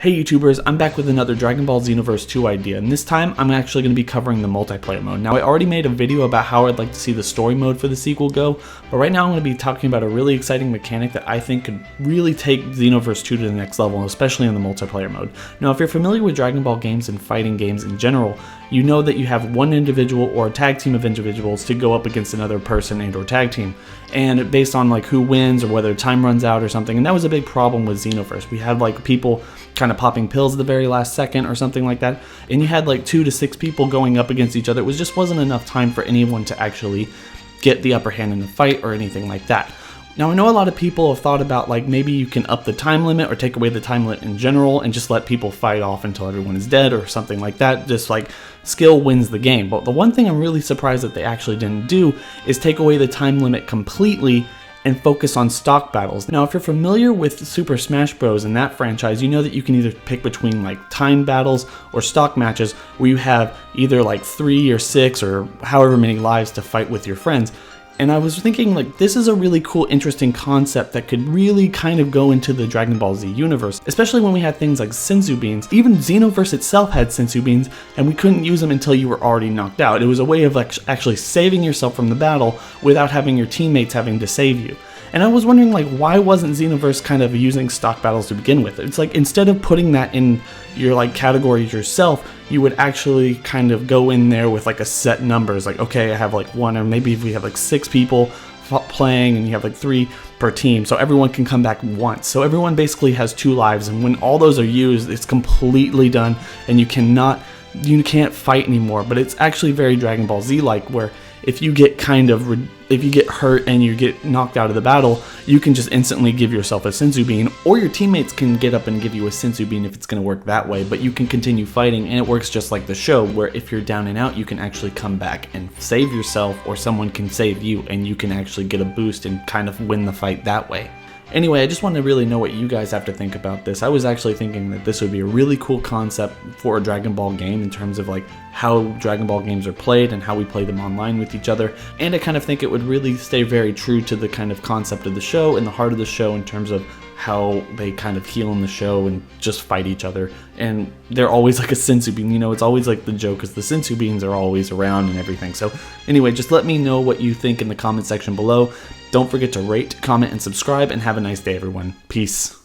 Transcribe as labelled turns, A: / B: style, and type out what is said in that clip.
A: Hey YouTubers, I'm back with another Dragon Ball Xenoverse 2 idea, and this time I'm actually going to be covering the multiplayer mode. Now I already made a video about how I'd like to see the story mode for the sequel go, but right now I'm going to be talking about a really exciting mechanic that I think could really take Xenoverse 2 to the next level, especially in the multiplayer mode. Now if you're familiar with Dragon Ball games and fighting games in general, you know that you have one individual or a tag team of individuals to go up against another person and or tag team, and based on like who wins or whether time runs out or something. And that was a big problem with Xenoverse. We had like people kind of popping pills at the very last second or something like that, and you had like 2 to 6 people going up against each other. It just wasn't enough time for anyone to actually get the upper hand in the fight or anything like that. Now I know a lot of people have thought about like maybe you can up the time limit or take away the time limit in general and just let people fight off until everyone is dead or something like that, just like skill wins the game. But the one thing I'm really surprised that they actually didn't do is take away the time limit completely and focus on stock battles. Now if you're familiar with Super Smash Bros. In that franchise, you know that you can either pick between like timed battles or stock matches where you have either like 3 or 6 or however many lives to fight with your friends. And I was thinking like this is a really cool, interesting concept that could really kind of go into the Dragon Ball Z universe, especially when we had things like Senzu beans. Even Xenoverse itself had Senzu beans, and we couldn't use them until you were already knocked out. It was a way of like actually saving yourself from the battle without having your teammates having to save you. And I was wondering like why wasn't Xenoverse kind of using stock battles to begin with? It's like instead of putting that in your like categories yourself, you would actually kind of go in there with like a set numbers, like okay, I have like 1, or maybe if we have like 6 people playing and you have like 3 per team, so everyone can come back once. So everyone basically has 2 lives, and when all those are used, it's completely done and you can't fight anymore. But it's actually very Dragon Ball Z like, where if you get hurt and you get knocked out of the battle, you can just instantly give yourself a Senzu bean, or your teammates can get up and give you a Senzu bean if it's going to work that way, but you can continue fighting. And it works just like the show, where if you're down and out, you can actually come back and save yourself, or someone can save you and you can actually get a boost and kind of win the fight that way. Anyway, I just want to really know what you guys have to think about this. I was actually thinking that this would be a really cool concept for a Dragon Ball game in terms of like how Dragon Ball games are played and how we play them online with each other. And I kind of think it would really stay very true to the kind of concept of the show and the heart of the show in terms of how they kind of heal in the show and just fight each other. And they're always like a Senzu bean, you know, it's always like the joke is the Senzu beans are always around and everything. So anyway, just let me know what you think in the comment section below. Don't forget to rate, comment, and subscribe, and have a nice day, everyone. Peace.